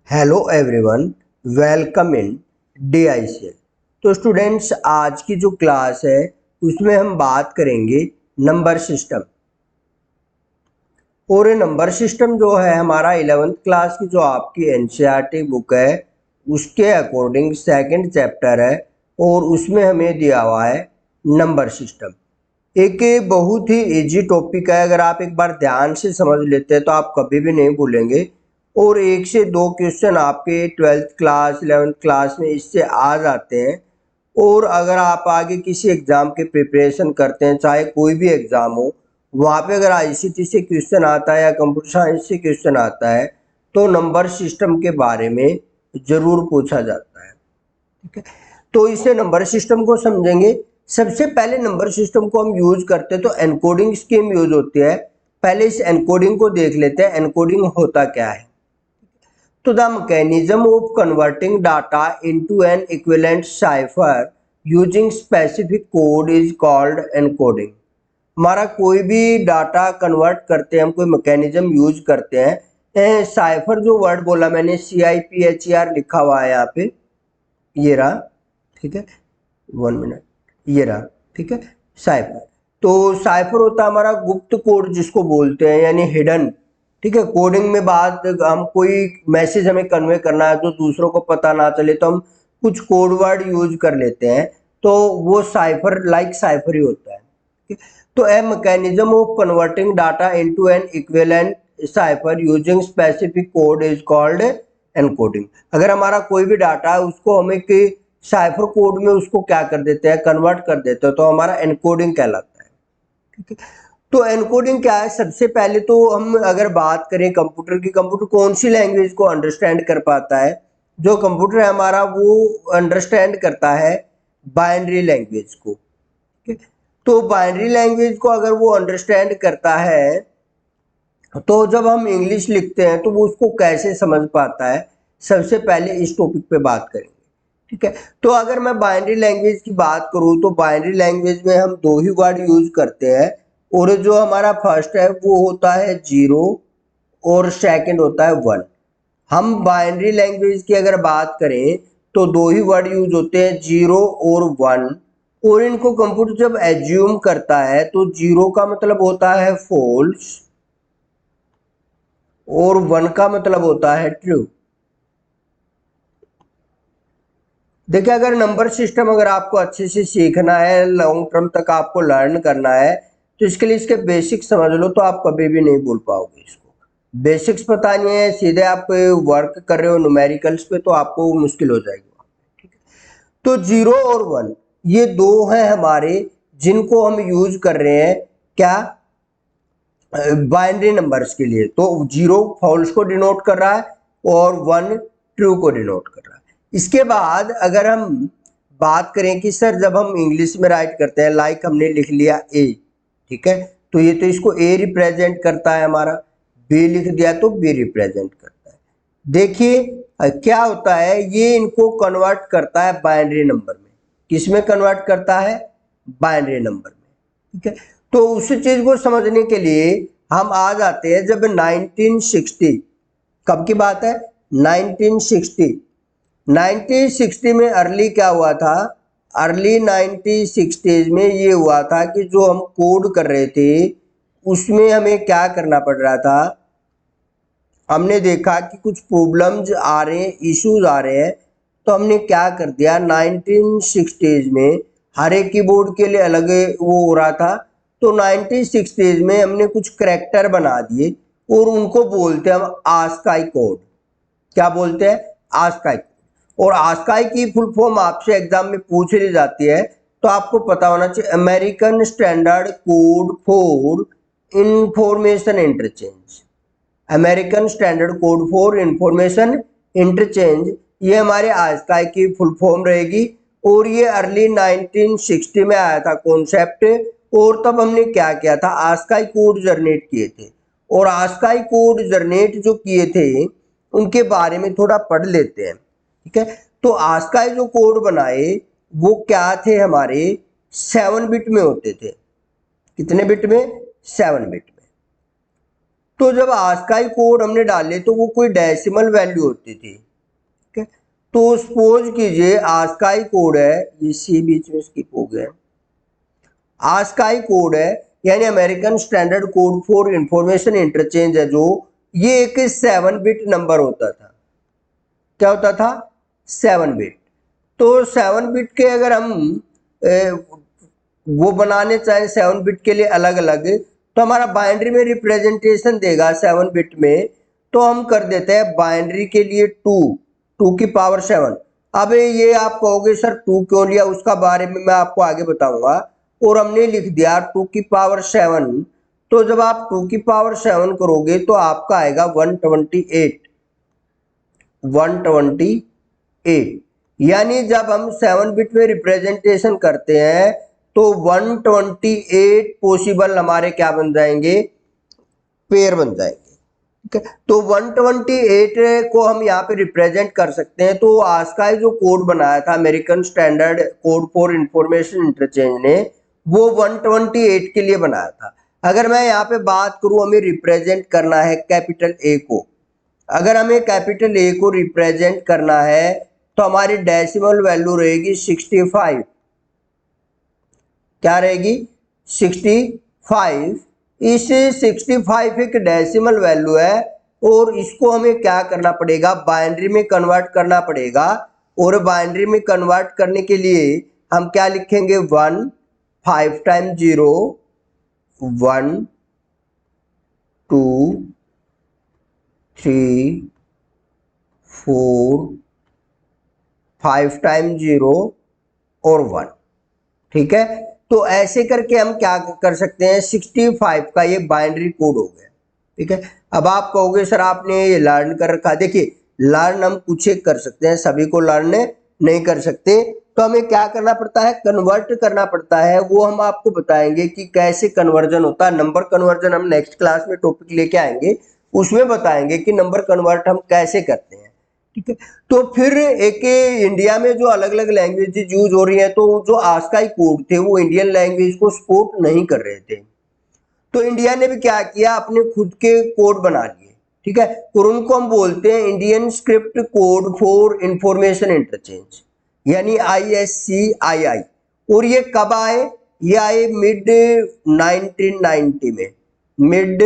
Hello everyone, welcome in DICL। तो students, आज की जो क्लास है उसमें हम बात करेंगे नंबर सिस्टम। और ये नंबर सिस्टम जो है हमारा 11th क्लास की जो आपकी NCERT बुक है उसके अकॉर्डिंग सेकंड चैप्टर है और उसमें हमें दिया हुआ है नंबर सिस्टम। एक बहुत ही इजी टॉपिक है, अगर आप एक बार ध्यान से समझ लेते हैं तो आप कभी भी नहीं भूलेंगे। और 1 से 2 क्वेश्चन आपके 12th क्लास 11th क्लास में इससे आ जाते हैं। और अगर आप आगे किसी एग्ज़ाम की प्रिपरेशन करते हैं, चाहे कोई भी एग्ज़ाम हो, वहाँ पे अगर ICT से क्वेश्चन आता है या कंप्यूटर साइंस से क्वेश्चन आता है तो नंबर सिस्टम के बारे में ज़रूर पूछा जाता है। ठीक है, तो इसे नंबर सिस्टम को समझेंगे। सबसे पहले नंबर सिस्टम को हम यूज करते हैं तो एनकोडिंग स्कीम यूज होती है। पहले इस एनकोडिंग को देख लेते हैं, एनकोडिंग होता क्या है। तो the mechanism of converting data into an equivalent cipher using specific code is called encoding. हमारा कोई भी डाटा कन्वर्ट करते हैं, हम कोई मैकेनिज्म यूज करते हैं। साइफर जो वर्ड बोला मैंने, CIPHER लिखा हुआ है यहाँ पे, ये रहा। ठीक है, 1 मिनट, ये रहा। ठीक है, साइफर। तो साइफर होता है हमारा गुप्त कोड जिसको बोलते हैं, यानी हिडन। ठीक है, कोडिंग में बात, हम कोई मैसेज हमें कन्वे करना है जो दूसरों को पता ना चले तो हम कुछ कोड वर्ड यूज कर लेते हैं, तो वो साइफर लाइक साइफर ही होता है। तो a mechanism of converting data into an equivalent cipher using specific code is called encoding. अगर हमारा कोई भी डाटा है उसको हम एक साइफर कोड में उसको क्या कर देते हैं, कन्वर्ट कर देते हैं, तो हमारा एनकोडिंग कहलाता है। ठीक है, तो एनकोडिंग क्या है। सबसे पहले तो हम अगर बात करें कंप्यूटर की, कंप्यूटर कौन सी लैंग्वेज को अंडरस्टैंड कर पाता है। जो कंप्यूटर है हमारा वो अंडरस्टैंड करता है बाइनरी लैंग्वेज को। ठीक है, तो बाइनरी लैंग्वेज को अगर वो अंडरस्टैंड करता है तो जब हम इंग्लिश लिखते हैं तो वो उसको कैसे समझ पाता है, सबसे पहले इस टॉपिक पे बात करेंगे। ठीक है, तो अगर मैं बाइनरी लैंग्वेज की बात करूं तो बाइनरी लैंग्वेज में हम दो ही वर्ड यूज करते हैं। और जो हमारा फर्स्ट है वो होता है 0 और सेकंड होता है 1। हम बाइनरी लैंग्वेज की अगर बात करें तो दो ही वर्ड यूज होते हैं, 0 और 1। और इनको कंप्यूटर जब एज्यूम करता है तो 0 का मतलब होता है फॉल्स और 1 का मतलब होता है ट्रू। देखिए, अगर नंबर सिस्टम अगर आपको अच्छे से सीखना है, लॉन्ग टर्म तक आपको लर्न करना है, तो इसके लिए इसके बेसिक्स समझ लो तो आप कभी भी नहीं भूल पाओगे इसको। बेसिक्स पता नहीं है, सीधे आप वर्क कर रहे हो न्यूमेरिकल्स पे तो आपको मुश्किल हो जाएगी। ठीक है, तो 0 और 1 ये दो हैं हमारे जिनको हम यूज कर रहे हैं क्या, बाइनरी नंबर्स के लिए। तो 0 फॉल्स को डिनोट कर रहा है और 1 ट्रू को डिनोट कर रहा है। इसके बाद अगर हम बात करें कि सर जब हम इंग्लिश में राइट करते हैं, लाइक हमने लिख लिया ए, ठीक है, तो ये तो इसको ए रिप्रेजेंट करता है हमारा, बी लिख दिया तो बी रिप्रेजेंट करता है। देखिए क्या होता है, ये इनको कन्वर्ट करता है बाइनरी नंबर में। किस में कन्वर्ट करता है, बाइनरी नंबर में। ठीक है, तो उस चीज को समझने के लिए हम आ जाते हैं जब 1960, कब की बात है, 1960। 1960 में अर्ली क्या हुआ था, अर्ली 1960s में ये हुआ था कि जो हम कोड कर रहे थे उसमें हमें क्या करना पड़ रहा था। हमने देखा कि कुछ प्रॉब्लम्स आ रहे हैं, इश्यूज आ रहे हैं, तो हमने क्या कर दिया 1960s में, हर एक कीबोर्ड के लिए अलग वो हो रहा था। तो 1960s में हमने कुछ करैक्टर बना दिए और उनको बोलते हैं हम आस्काई कोड। क्या बोलते हैं, आस्काई कोड। और आस्काई की फुल फॉर्म आपसे एग्जाम में पूछ ली जाती है, तो आपको पता होना चाहिए American standard code for information interchange. American standard code for information interchange, ये हमारे आस्काई की फुल फॉर्म रहेगी। और ये अर्ली 1960 में आया था कॉन्सेप्ट। और तब हमने क्या किया था, आस्काई कोड जनरेट किए थे। और आस्काई कोड जनरेट जो किए थे उनके बारे में थोड़ा पढ़ लेते हैं। ठीक है, तो आस्काई जो कोड बनाए वो क्या थे हमारे, 7 बिट में होते थे। कितने बिट में, 7 बिट में। तो जब आस्काई कोड हमने डाले तो वो कोई डेसिमल वैल्यू होती थी। ठीक है, तो सपोज कीजिए आस्काई कोड है, ये सी बीच में स्किप हो गया, आस्काई कोड है यानी American standard code for information interchange है, जो ये एक 7 बिट नंबर होता था। क्या होता था? 7 बिट। तो 7 बिट के अगर हम वो बनाने चाहें 7 बिट के लिए अलग अलग, तो हमारा बाइनरी में रिप्रेजेंटेशन देगा 7 बिट में, तो हम कर देते हैं बाइनरी के लिए 2 की पावर 7। अब ये आप कहोगे सर 2 क्यों लिया, उसका बारे में मैं आपको आगे बताऊंगा। और हमने लिख दिया 2 की पावर 7, तो जब आप 2 की पावर 7 करोगे तो आपका आएगा 128। यानी जब हम 7 बिट में रिप्रेजेंटेशन करते हैं तो 128 पॉसिबल हमारे क्या बन जाएंगे, पेयर बन जाएंगे। ठीक है, तो 128 को हम यहाँ पे रिप्रेजेंट कर सकते हैं। तो आस्काई जो कोड बनाया था American standard code for information interchange ने, वो 128 के लिए बनाया था। अगर मैं यहाँ पे बात करूं, हमें रिप्रेजेंट करना है कैपिटल ए को। अगर हमें कैपिटल ए को रिप्रेजेंट करना है तो हमारी डेसिमल वैल्यू रहेगी 65। क्या रहेगी? 65। इस 65 एक डेसिमल वैल्यू है और इसको हमें क्या करना पड़ेगा, बाइनरी में कन्वर्ट करना पड़ेगा। और बाइनरी में कन्वर्ट करने के लिए हम क्या लिखेंगे, 1 5 टाइम 0 1 2 3 4 5 टाइम 0 और 1। ठीक है, तो ऐसे करके हम क्या कर सकते हैं, 65 का ये बाइनरी कोड हो गया। ठीक है, अब आप कहोगे सर आपने ये लर्न कर रखा। देखिए, लर्न हम कुछ एक कर सकते हैं, सभी को लर्न नहीं कर सकते। तो हमें क्या करना पड़ता है, कन्वर्ट करना पड़ता है। वो हम आपको बताएंगे कि कैसे कन्वर्जन होता है। नंबर कन्वर्जन हम नेक्स्ट क्लास में टॉपिक लेके आएंगे, उसमें बताएंगे कि नंबर कन्वर्ट हम कैसे करते हैं। ठीक है, तो फिर एक इंडिया में जो अलग अलग लैंग्वेजेज यूज हो रही हैं, तो जो आस्काई कोड थे वो इंडियन लैंग्वेज को सपोर्ट नहीं कर रहे थे। तो इंडिया ने भी क्या किया, अपने खुद के कोड बना लिए। ठीक है, और उनको हम बोलते हैं Indian script code for information interchange, यानी ISCII। और ये कब आए, ये आए मिड 1990 में, मिड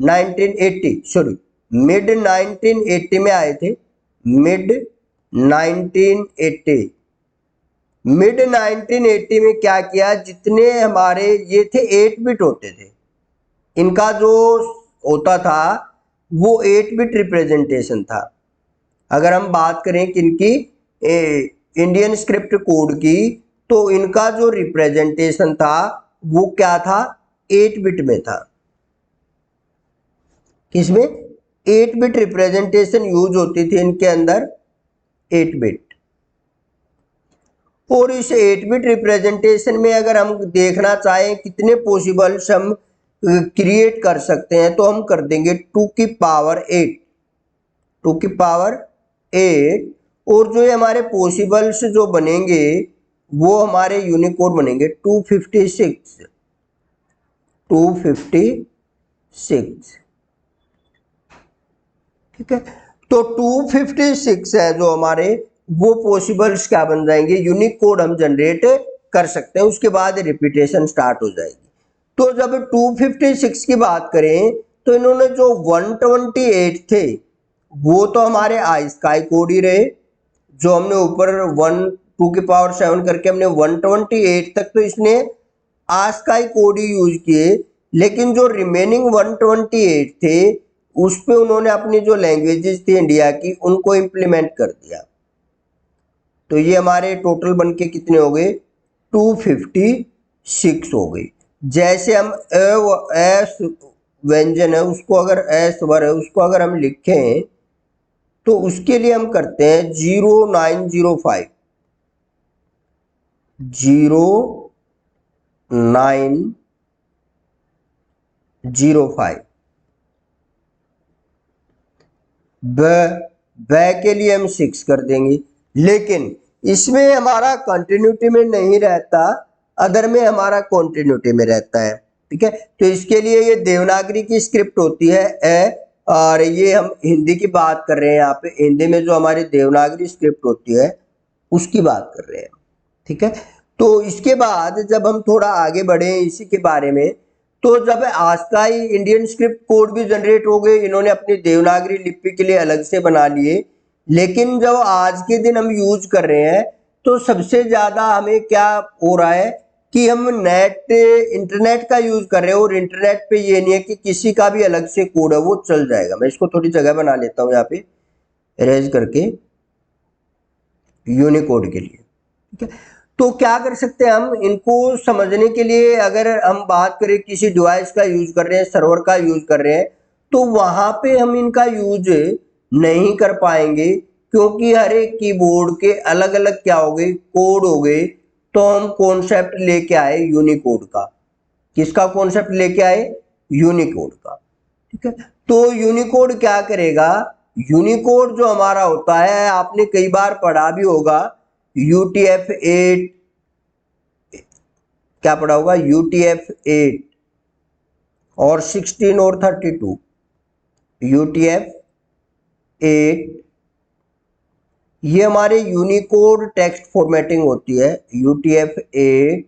1980 सॉरी मिड 1980 में आए थे। मिड 1980 मिड 1980 में क्या किया, जितने हमारे ये थे 8 बिट होते थे, इनका जो होता था वो 8 बिट रिप्रेजेंटेशन था। अगर हम बात करें किनकी, इंडियन स्क्रिप्ट कोड की, तो इनका जो रिप्रेजेंटेशन था वो क्या था, 8 बिट में था। किसमें? 8 बिट रिप्रेजेंटेशन यूज होती थी इनके अंदर, 8 बिट। और इस 8 बिट रिप्रेजेंटेशन में अगर हम देखना चाहें कितने पॉसिबल्स हम क्रिएट कर सकते हैं, तो हम कर देंगे 2 की पावर 8, 2 की पावर 8। और जो ये हमारे पॉसिबल्स जो बनेंगे वो हमारे यूनिकोड बनेंगे 256। ठीक है, तो 256 है जो हमारे, वो पॉसिबल्स क्या बन जाएंगे, यूनिक कोड हम जनरेट कर सकते हैं। उसके बाद रिपीटेशन स्टार्ट हो जाएगी। तो जब 256 की बात करें तो इन्होंने जो 128 थे वो तो हमारे आस्काई कोड ही रहे, जो हमने ऊपर 2 की पावर 7 करके हमने 128 तक तो इसने आस्काई कोड ही यूज किए। लेकिन जो रिमेनिंग 128 थे उस पे उन्होंने अपनी जो लैंग्वेजेस थी इंडिया की उनको इम्प्लीमेंट कर दिया। तो ये हमारे टोटल बन के कितने हो गए, 256 हो गई। जैसे हम एस व्यंजन है उसको, अगर एस स्वर है उसको अगर हम लिखें तो उसके लिए हम करते हैं 0905 0905। ब के लिए हम 6 कर देंगे। लेकिन इसमें हमारा कंटिन्यूटी में नहीं रहता, अदर में हमारा कंटिन्यूटी में रहता है। ठीक है। तो इसके लिए ये देवनागरी की स्क्रिप्ट होती है और ये हम हिंदी की बात कर रहे हैं, यहाँ पे हिंदी में जो हमारी देवनागरी स्क्रिप्ट होती है उसकी बात कर रहे हैं, ठीक है। तो इसके बाद जब हम थोड़ा आगे बढ़े इसी के बारे में, तो जब आस्काई इंडियन स्क्रिप्ट कोड भी जनरेट हो गए, इन्होंने अपनी देवनागरी लिपि के लिए अलग से बना लिए, लेकिन जब आज के दिन हम यूज कर रहे हैं तो सबसे ज़्यादा हमें क्या हो रहा है कि हम इंटरनेट का यूज कर रहे हैं, और इंटरनेट पे ये नहीं है कि किसी का भी अलग से कोड है वो चल जाएगा। मैं इसको थोड़ी जगह बना लेता हूँ यहाँ पे इरेज करके यूनिकोड के लिए, ठीक है। तो क्या कर सकते हैं हम इनको समझने के लिए, अगर हम बात करें किसी डिवाइस का यूज कर रहे हैं, सर्वर का यूज कर रहे हैं, तो वहां पे हम इनका यूज नहीं कर पाएंगे, क्योंकि हर एक कीबोर्ड के अलग अलग क्या हो गए, कोड हो गए। तो हम कॉन्सेप्ट लेके आए यूनिकोड का। किसका कॉन्सेप्ट लेके आए? यूनिकोड का, ठीक है। तो यूनिकोड क्या करेगा? यूनिकोड जो हमारा होता है, आपने कई बार पढ़ा भी होगा, UTF-8, क्या पढ़ा होगा? UTF-8 और 16 और 32। UTF-8 ये हमारे यूनिकोड टेक्स्ट फॉर्मेटिंग होती है। UTF-8,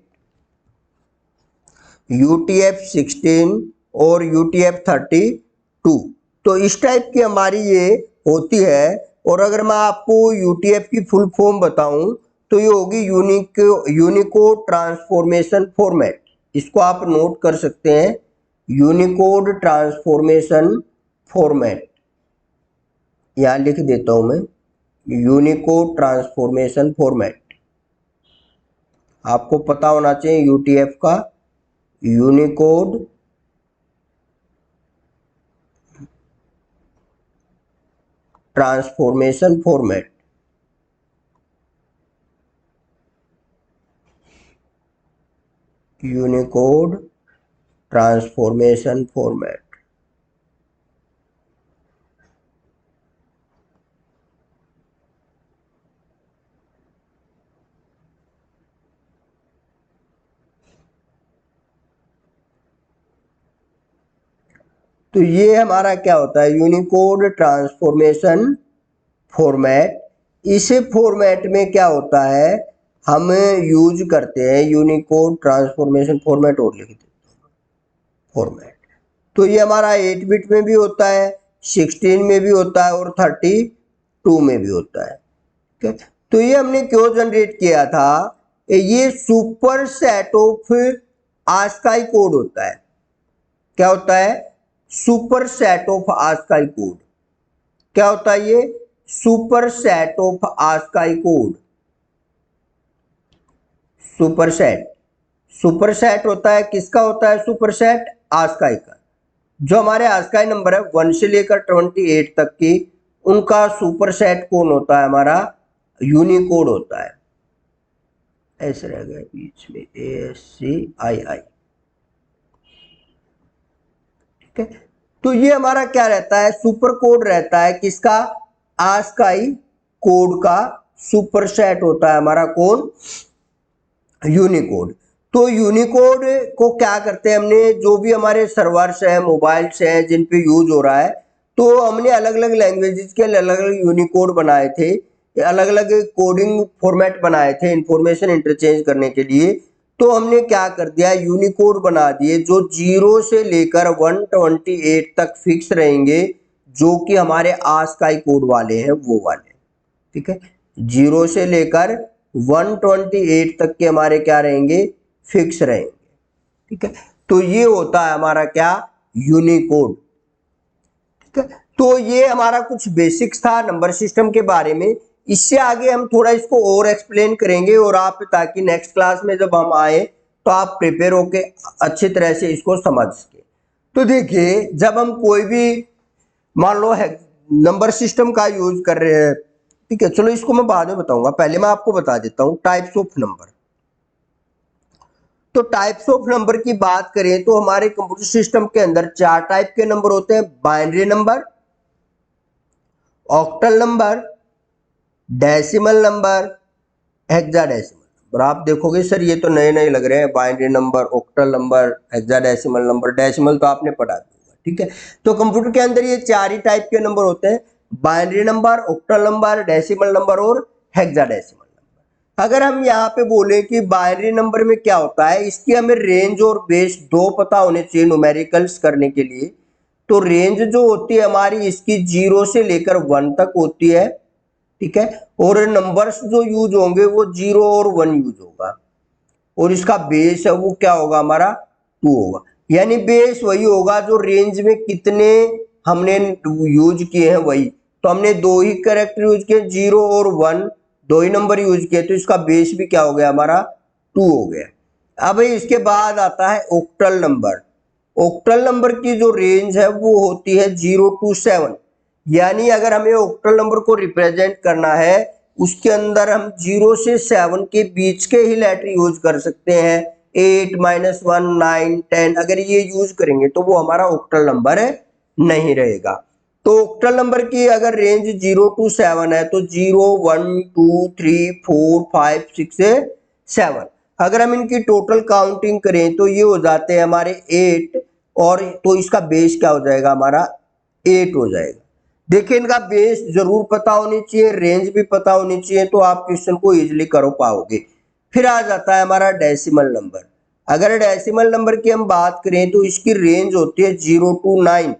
UTF-16 और UTF-32। तो इस टाइप की हमारी ये होती है। और अगर मैं आपको UTF की फुल फॉर्म बताऊं तो ये होगी यूनिकोड ट्रांसफॉर्मेशन फॉर्मेट। इसको आप नोट कर सकते हैं, यूनिकोड ट्रांसफॉर्मेशन फॉर्मेट, यहां लिख देता हूं मैं, यूनिकोड ट्रांसफॉर्मेशन फॉर्मेट। आपको पता होना चाहिए UTF का, Unicode transformation format. Unicode transformation format. तो ये हमारा क्या होता है? Unicode transformation format. इस फॉर्मेट में क्या होता है, हम यूज करते हैं यूनिकोड ट्रांसफॉर्मेशन फॉर्मेट, और लिख देते हैं फॉर्मेट। तो ये हमारा 8 बिट में भी होता है, 16 में भी होता है और 32 में भी होता है, ठीक है। तो ये हमने क्यों जनरेट किया था? ये super set of ASCII code होता है। क्या होता है? Super set of ASCII code. क्या होता है ये? Super set of ASCII code. Super set, super set होता है, किसका होता है सुपर सेट? आस्काई का। जो हमारे आस्काई नंबर है 1 से लेकर 28 तक की, उनका सुपर सेट कौन होता है? हमारा यूनिकोड होता है। ऐसे रह गया बीच में ASCII, ठीक है। तो ये हमारा क्या रहता है? सुपर कोड रहता है, किसका? आस्काई कोड का सुपर सेट होता है हमारा, कौन? यूनिकोड। तो यूनिकोड को क्या करते हैं हमने, जो भी हमारे सर्वर्स हैं, मोबाइल्स हैं जिन पे यूज हो रहा है, तो हमने अलग अलग लैंग्वेजेस के अलग अलग यूनिकोड बनाए थे, अलग अलग कोडिंग फॉर्मेट बनाए थे इंफॉर्मेशन इंटरचेंज करने के लिए। तो हमने क्या कर दिया, यूनिकोड बना दिए जो 0 से लेकर 128 तक फिक्स रहेंगे, जो कि हमारे आस्काई कोड वाले हैं वो वाले, ठीक है। 0 से लेकर 128 तक के हमारे क्या रहेंगे? फिक्स रहेंगे, ठीक है। तो ये होता है हमारा क्या? यूनिकोड, ठीक है। तो ये हमारा कुछ बेसिक्स था नंबर सिस्टम के बारे में। इससे आगे हम थोड़ा इसको और एक्सप्लेन करेंगे, और आप ताकि नेक्स्ट क्लास में जब हम आए तो आप प्रिपेयर होके अच्छी तरह से इसको समझ सके। तो देखिए, जब हम कोई भी मान लो है नंबर सिस्टम का यूज कर रहे हैं, ठीक है, चलो इसको मैं बाद में बताऊंगा, पहले मैं आपको बता देता हूं टाइप्स ऑफ नंबर। तो टाइप्स ऑफ नंबर की बात करें तो हमारे कंप्यूटर सिस्टम के अंदर 4 टाइप के नंबर होते हैं: binary number, octal number, decimal number, hexadecimal. और आप देखोगे सर ये तो नए नए लग रहे हैं, binary number, octal number, hexadecimal number, decimal तो आपने पढ़ा दिया, ठीक है। तो कंप्यूटर के अंदर ये चार ही टाइप के नंबर होते हैं, binary number, octal number, decimal number और हेक्साडेसिमल नंबर। अगर हम यहाँ पे बोले कि बाइनरी नंबर में क्या होता है, इसकी हमें रेंज और बेस दो पता होने चाहिए न्यूमेरिकल्स करने के लिए। तो रेंज जो होती है हमारी इसकी 0 से लेकर 1 तक होती है, ठीक है। और नंबर्स जो यूज होंगे वो 0 और 1 यूज होगा। और इसका बेस है वो क्या होगा हमारा 2 होगा। यानी बेस वही होगा जो रेंज में कितने हमने यूज किए हैं वही। तो हमने दो ही कैरेक्टर यूज किए, 0 और 1, दो ही नंबर यूज किए, तो इसका बेस भी क्या हो गया हमारा 2 हो गया। अब इसके बाद आता है ऑक्टल नंबर। ऑक्टल नंबर की जो रेंज है वो होती है 0 to 7। यानी अगर हमें ऑक्टल नंबर को रिप्रेजेंट करना है उसके अंदर हम 0 से 7 के बीच के ही लेटर यूज कर सकते हैं। 8, -1, 9, 10 अगर ये यूज करेंगे तो वो हमारा ऑक्टल नंबर नहीं रहेगा। तो ऑक्टल नंबर की अगर रेंज 0 to 7 है तो 0, 1, 2, 3, 4, 5, 6, 7। अगर हम इनकी टोटल काउंटिंग करें तो ये हो जाते हैं हमारे 8, और तो इसका बेस क्या हो जाएगा हमारा 8 हो जाएगा। देखिए इनका बेस जरूर पता होनी चाहिए, रेंज भी पता होनी चाहिए, तो आप क्वेश्चन को इजीली कर पाओगे। फिर आ जाता है हमारा डेसिमल नंबर। अगर डेसिमल नंबर की हम बात करें तो इसकी रेंज होती है 0 to 9।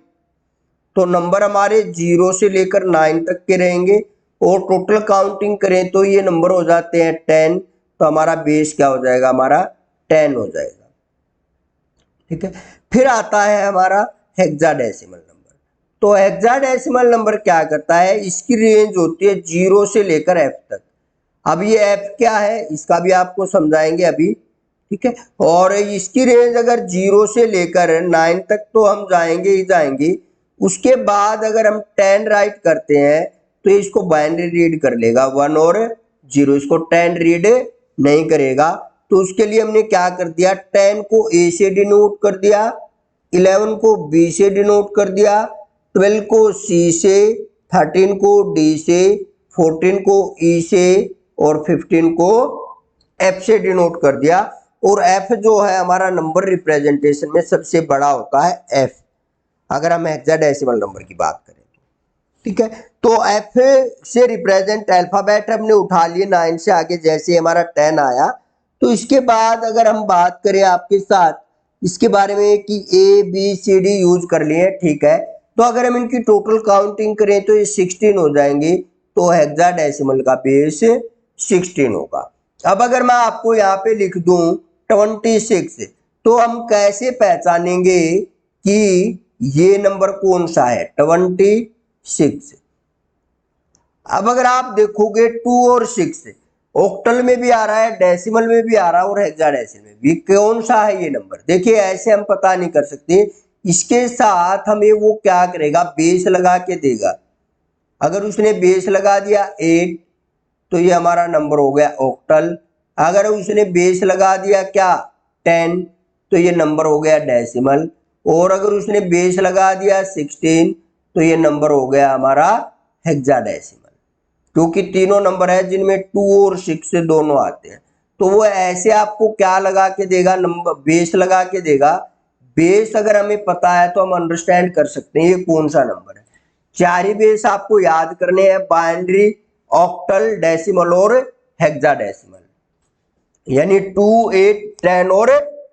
तो नंबर हमारे 0 से लेकर 9 तक के रहेंगे, और टोटल काउंटिंग करें तो ये नंबर हो जाते हैं 10। तो हमारा बेस क्या हो जाएगा हमारा 10 हो जाएगा, ठीक है। फिर आता है हमारा हेक्साडेसिमल नंबर। तो हेक्साडेसिमल नंबर क्या करता है, इसकी रेंज होती है 0 से लेकर f तक। अब ये f क्या है इसका भी आपको समझाएंगे अभी, ठीक है। और इसकी रेंज अगर 0 से लेकर 9 तक तो हम जाएंगे ही जाएंगे। उसके बाद अगर हम 10 राइट करते हैं तो इसको बाइनरी रीड कर लेगा 1 और 0, इसको 10 रीड नहीं करेगा। तो उसके लिए हमने क्या कर दिया, 10 को a से डिनोट कर दिया, 11 को b से डिनोट कर दिया, 12 को c से, 13 को d से, 14 को e से और 15 को f से डिनोट कर दिया। और f जो है हमारा नंबर रिप्रेजेंटेशन में सबसे बड़ा होता है f, अगर हम हेक्साडेसिमल नंबर की बात करें तो, ठीक है। तो f से रिप्रेजेंट अल्फाबेट हमने उठा लिए 9 से आगे, जैसे हमारा 10 आया। तो इसके बाद अगर हम बात करें आपके साथ इसके बारे में कि A B C D use कर लिए, ठीक है। तो अगर हम इनकी टोटल काउंटिंग करें तो ये 16 हो जाएंगे। तो हेक्साडेसिमल का बेस 16 होगा। अब अगर मैं आपको यहाँ पे लिख दूं 26, तो हम कैसे पहचानेंगे कि ये नंबर कौन सा है 26। अब अगर आप देखोगे 2 और 6 ऑक्टल में भी आ रहा है, डेसिमल में भी आ रहा है और हेक्साडेसिमल में भी, कौन सा है ये नंबर। देखिए ऐसे हम पता नहीं कर सकते, इसके साथ हमें वो क्या करेगा बेस लगा के देगा। अगर उसने बेस लगा दिया 8 तो ये हमारा नंबर हो गया ऑक्टल। अगर उसने बेस लगा दिया क्या 10 तो ये नंबर हो गया डेसिमल। और अगर उसने बेस लगा दिया 16 तो ये नंबर हो गया हमारा हेक्साडेसिमल। क्योंकि तीनों नंबर है जिनमें 2 और 6 दोनों आते हैं। तो वो ऐसे आपको क्या लगा के देगा, नंबर बेस लगा के देगा। बेस अगर हमें पता है तो हम अंडरस्टैंड कर सकते हैं ये कौन सा नंबर है। चार ही बेस आपको याद करने हैं, बाइनरी, ऑक्टल, डेसिमल और हेक्साडेसिमल, यानी 2, 8, 10 और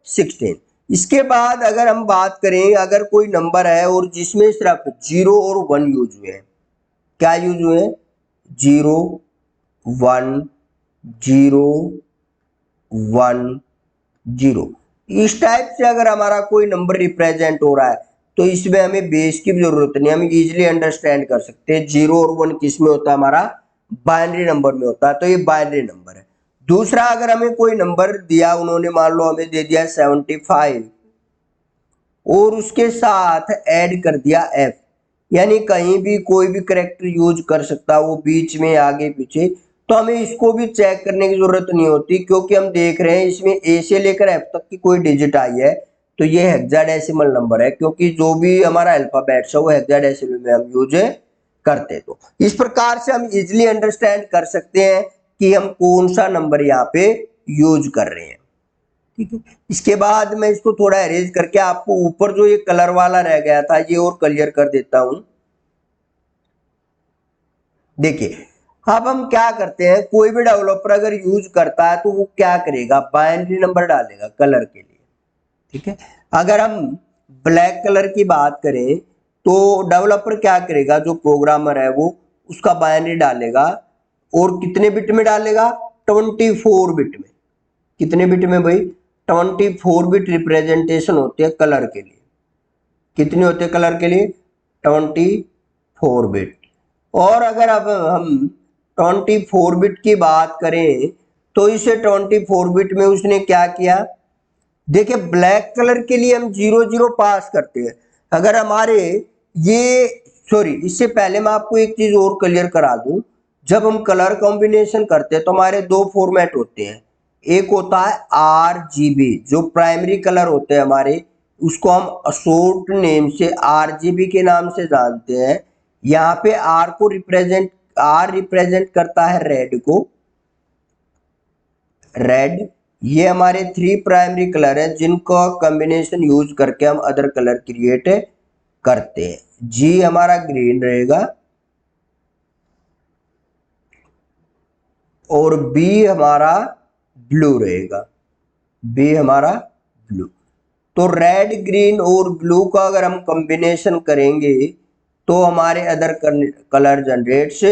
16। इसके बाद अगर हम बात करें, अगर कोई नंबर है और जिसमें सिर्फ 0 और 1 यूज हुए हैं, क्या यूज हुए हैं 0, 1, 0, 1, 0, इस टाइप से अगर हमारा कोई नंबर रिप्रेजेंट हो रहा है तो इसमें हमें बेस की जरूरत नहीं, हम इजीली अंडरस्टैंड कर सकते हैं 0 और 1 किस में होता है हमारा बाइनरी नंबर में होता है। तो ये बाइनरी नंबर है। दूसरा अगर हमें कोई नंबर दिया, उन्होंने मान लो हमें दे दिया 75 और उसके साथ ऐड कर दिया f, यानी कहीं भी कोई भी करेक्टर यूज कर सकता है, वो बीच में आगे पीछे, तो हमें इसको भी चेक करने की जरूरत नहीं होती क्योंकि हम देख रहे हैं इसमें a से लेकर f तक की कोई डिजिट आई है तो ये हेक्साडेसिमल नंबर है, क्योंकि जो भी हमारा अल्फाबेट्स है वो हेक्साडेसिमल में हम यूज करते। तो इस प्रकार से हम इजिली अंडरस्टैंड कर सकते हैं कि हम कौन सा नंबर यहाँ पे यूज कर रहे हैं। ठीक है, इसके बाद मैं इसको थोड़ा अरेंज करके आपको ऊपर जो ये कलर वाला रह गया था ये और क्लियर कर देता हूं। देखिए, अब हम क्या करते हैं, कोई भी डेवलपर अगर यूज करता है तो वो क्या करेगा, बाइनरी नंबर डालेगा कलर के लिए। ठीक है, अगर हम ब्लैक कलर की बात करें तो डेवलपर क्या करेगा, जो प्रोग्रामर है वो उसका बाइनरी डालेगा और कितने बिट में डालेगा, 24 बिट में। कितने बिट में भाई, 24 बिट रिप्रेजेंटेशन होती है कलर के लिए। कितनी होती है कलर के लिए, 24 बिट। और अगर अब हम 24 बिट की बात करें तो इसे 24 बिट में उसने क्या किया, देखिए ब्लैक कलर के लिए हम 00 पास करते हैं। अगर हमारे ये सॉरी, इससे पहले मैं आपको एक चीज और क्लियर करा दूं, जब हम कलर कॉम्बिनेशन करते हैं तो हमारे दो फॉर्मेट होते हैं। एक होता है RGB, जो प्राइमरी कलर होते हैं हमारे, उसको हम शॉर्ट नेम से RGB के नाम से जानते हैं। यहाँ पे R रिप्रेजेंट करता है रेड को, रेड। ये हमारे 3 प्राइमरी कलर है जिनका कॉम्बिनेशन यूज करके हम अदर कलर क्रिएट करते हैं। G हमारा ग्रीन रहेगा और B हमारा ब्लू रहेगा, B हमारा ब्लू। तो रेड, ग्रीन और ब्लू का अगर हम कॉम्बिनेशन करेंगे तो हमारे अदर कलर जनरेट्स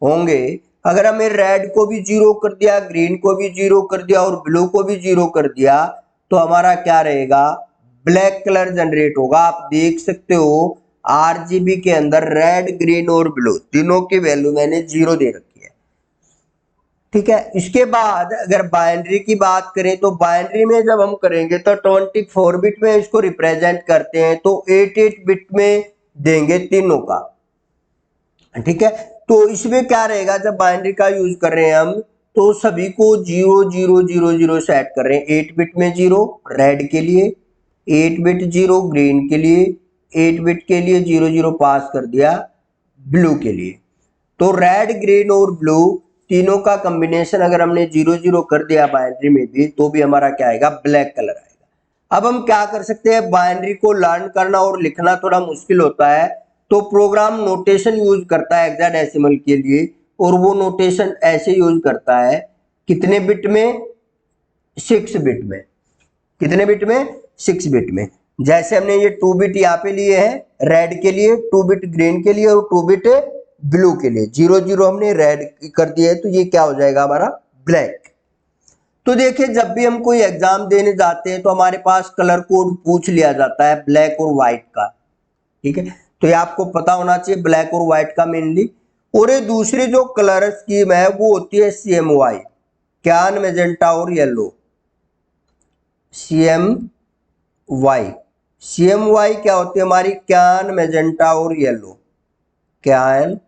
होंगे। अगर हमें रेड को भी 0 कर दिया, ग्रीन को भी 0 कर दिया और ब्लू को भी 0 कर दिया तो हमारा क्या रहेगा, ब्लैक कलर जनरेट होगा। आप देख सकते हो RGB के अंदर रेड, ग्रीन और ब्लू तीनों की वैल्यू मैंने 0 दे रखी है। ठीक है, इसके बाद अगर बाइनरी की बात करें तो बाइनरी में जब हम करेंगे तो 24 बिट में इसको रिप्रेजेंट करते हैं तो 88 बिट में देंगे तीनों का। ठीक है, तो इसमें क्या रहेगा, जब बाइनरी का यूज कर रहे हैं हम तो सभी को 0000 सेट कर रहे हैं। 8 बिट में 0 रेड के लिए, 8 बिट 0 ग्रीन के लिए, 8 बिट के लिए 00 पास कर दिया ब्लू के लिए। तो रेड, ग्रीन और ब्लू तीनों का कॉम्बिनेशन अगर हमने 00 कर दिया बाइनरी में भी तो भी हमारा क्या आएगा, ब्लैक कलर आएगा। अब हम क्या कर सकते हैं, बाइनरी को लर्न करना और लिखना थोड़ा मुश्किल होता है तो प्रोग्राम नोटेशन यूज करता है हेक्साडेसिमल के लिए, और वो नोटेशन ऐसे यूज करता है कितने बिट में, 6 बिट में। कितने बिट में, 6 बिट में। जैसे हमने ये 2 बिट यहाँ पे लिए हैं रेड के लिए, 2 बिट ग्रीन के लिए और 2 बिट ब्लू के लिए। 00 हमने रेड कर दिया है तो ये क्या हो जाएगा हमारा, ब्लैक। तो देखिए, जब भी हम कोई एग्जाम देने जाते हैं तो हमारे पास कलर कोड पूछ लिया जाता है ब्लैक और व्हाइट का। ठीक है, तो ये आपको पता होना चाहिए ब्लैक और व्हाइट का मेनली। और ये दूसरी जो कलर स्कीम है वो होती है CMY, क्यान, मैजेंटा और येलो। CMY क्या होती है हमारी, क्यान, मैजेंटा और येलो। क्यान,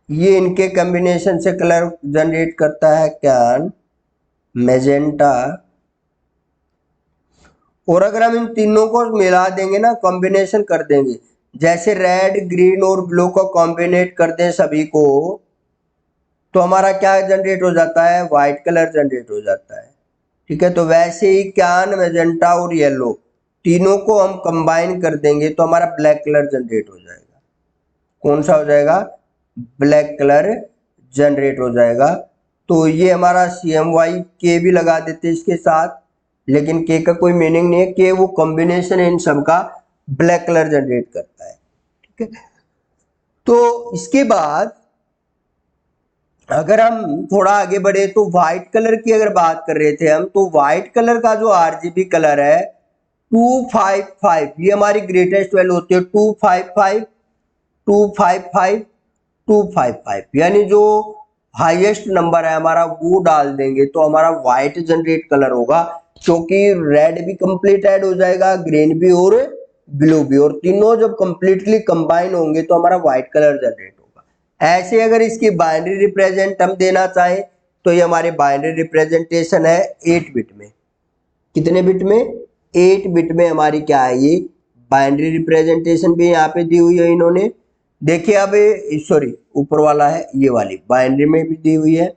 ये इनके कॉम्बिनेशन से कलर जनरेट करता है क्यान, मैजेंटा। और अगर हम इन तीनों को मिला देंगे ना, कॉम्बिनेशन कर देंगे, जैसे रेड, ग्रीन और ब्लू को कॉम्बिनेट कर दें सभी को तो हमारा क्या जनरेट हो जाता है, व्हाइट कलर जनरेट हो जाता है। ठीक है, तो वैसे ही क्यान, मैजेंटा और येलो तीनों को हम कंबाइन कर देंगे तो हमारा ब्लैक कलर जनरेट हो जाएगा। कौन सा हो जाएगा, ब्लैक कलर जनरेट हो जाएगा। तो ये हमारा CMY, के भी लगा देते इसके साथ, लेकिन के का कोई मीनिंग नहीं है, के वो कॉम्बिनेशन है इन सब का, ब्लैक कलर जनरेट करता है। ठीक है, तो इसके बाद अगर हम थोड़ा आगे बढ़े तो व्हाइट कलर की अगर बात कर रहे थे हम, तो व्हाइट कलर का जो RGB कलर है 255, ये हमारी ग्रेटेस्ट वैल्यू होती है 255, 255, 255, यानी जो हाईएस्ट नंबर है हमारा वो डाल देंगे तो हमारा व्हाइट जनरेट कलर होगा, क्योंकि रेड भी कंप्लीट ऐड हो जाएगा, ग्रीन भी और ब्लू भी, और तीनों जब कंप्लीटली कंबाइन होंगे तो हमारा व्हाइट कलर जनरेट होगा। ऐसे अगर इसकी बाइनरी रिप्रेजेंट हम देना चाहें तो ये हमारी बाइनरी रिप्रेजेंटेशन है 8 बिट में। कितने बिट में, 8 बिट में हमारी क्या है, ये बाइनरी रिप्रेजेंटेशन भी यहाँ पे दी हुई है इन्होंने। देखिए अब सॉरी ऊपर वाला है, ये वाली बाइनरी में भी दी हुई है।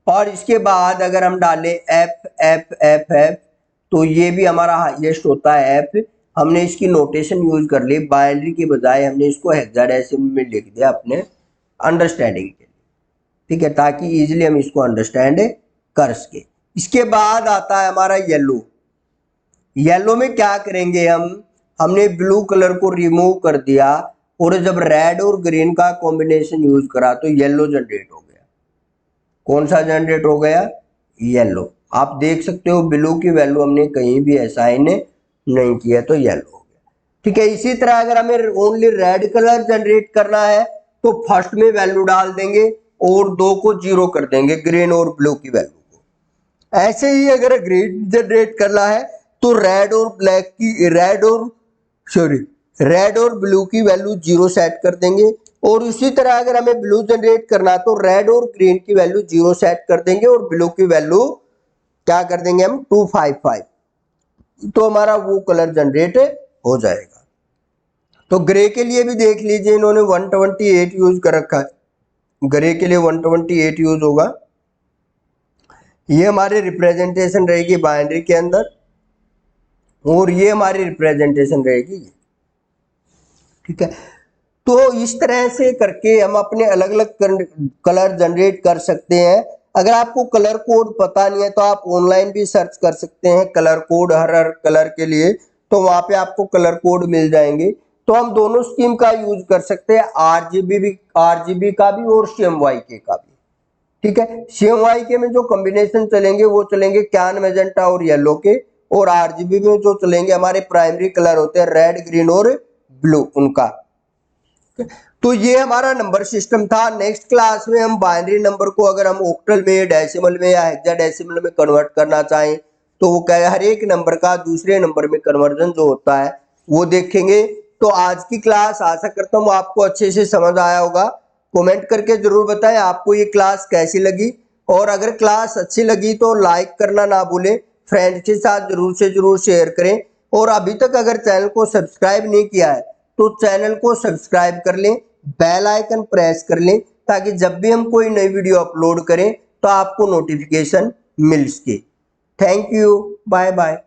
और इसके बाद अगर हम डालें एफ एफ एफ एफ, तो ये भी हमारा हाईएस्ट होता है एफ। हमने इसकी नोटेशन यूज कर ली, बाइनरी की बजाय हमने इसको हेक्साडेसिमल में लिख दिया अपने अंडरस्टैंडिंग के लिए, ठीक है, ताकि इजीली हम इसको अंडरस्टैंड कर सके। इसके बाद आता है हमारा येलो। येलो में क्या करेंगे हमने ब्लू कलर को रिमूव कर दिया और जब रेड और ग्रीन का कॉम्बिनेशन यूज करा तो येलो जनरेट हो गया। कौन सा जनरेट हो गया? येलो। आप देख सकते हो ब्लू की वैल्यू हमने कहीं भी असाइन नहीं किया तो येलो हो गया, ठीक है। इसी तरह अगर हमें ओनली रेड कलर जनरेट करना है तो फर्स्ट में वैल्यू डाल देंगे और दो को जीरो कर देंगे, ग्रीन और ब्लू की वैल्यू को। ऐसे ही अगर ग्रीन जनरेट करना है तो रेड और ब्लू की वैल्यू जीरो सेट कर देंगे। और उसी तरह अगर हमें ब्लू जनरेट करना तो रेड और ग्रीन की वैल्यू जीरो सेट कर देंगे और ब्लू की वैल्यू क्या कर देंगे हम 255, तो हमारा वो कलर जनरेट हो जाएगा। तो ग्रे के लिए भी देख लीजिए, इन्होंने 128 यूज कर रखा है, ग्रे के लिए 128 यूज होगा। ये हमारी रिप्रेजेंटेशन रहेगी बाइनरी के अंदर और ये हमारी रिप्रेजेंटेशन रहेगी, ठीक है। तो इस तरह से करके हम अपने अलग अलग कलर जनरेट कर सकते हैं। अगर आपको कलर कोड पता नहीं है तो आप ऑनलाइन भी सर्च कर सकते हैं कलर कोड हर कलर के लिए, तो वहां पे आपको कलर कोड मिल जाएंगे। तो हम दोनों स्कीम का यूज कर सकते हैं, आरजीबी का भी और CMYK का भी, ठीक है। CMYK में जो कॉम्बिनेशन चलेंगे वो चलेंगे क्यान मैजेंटा और येलो के, और आरजीबी में जो चलेंगे हमारे प्राइमरी कलर होते हैं रेड ग्रीन और ब्लू उनका। तो ये हमारा नंबर सिस्टम था। नेक्स्ट क्लास में हम बाइनरी नंबर को अगर हम ऑक्टल में, डेसिमल में या हेक्साडेसिमल में कन्वर्ट करना चाहें तो वो क्या है, हर एक नंबर का दूसरे नंबर में कन्वर्जन जो होता है वो देखेंगे। तो आज की क्लास आशा करता हूँ आपको अच्छे से समझ आया होगा। कमेंट करके जरूर बताएं आपको ये क्लास कैसी लगी, और अगर क्लास अच्छी लगी तो लाइक करना ना भूलें, फ्रेंड्स के साथ जरूर से जरूर शेयर करें। और अभी तक अगर चैनल को सब्सक्राइब नहीं किया है तो चैनल को सब्सक्राइब कर लें, बेल आइकन प्रेस कर लें, ताकि जब भी हम कोई नई वीडियो अपलोड करें तो आपको नोटिफिकेशन मिल सके। Thank you, bye bye.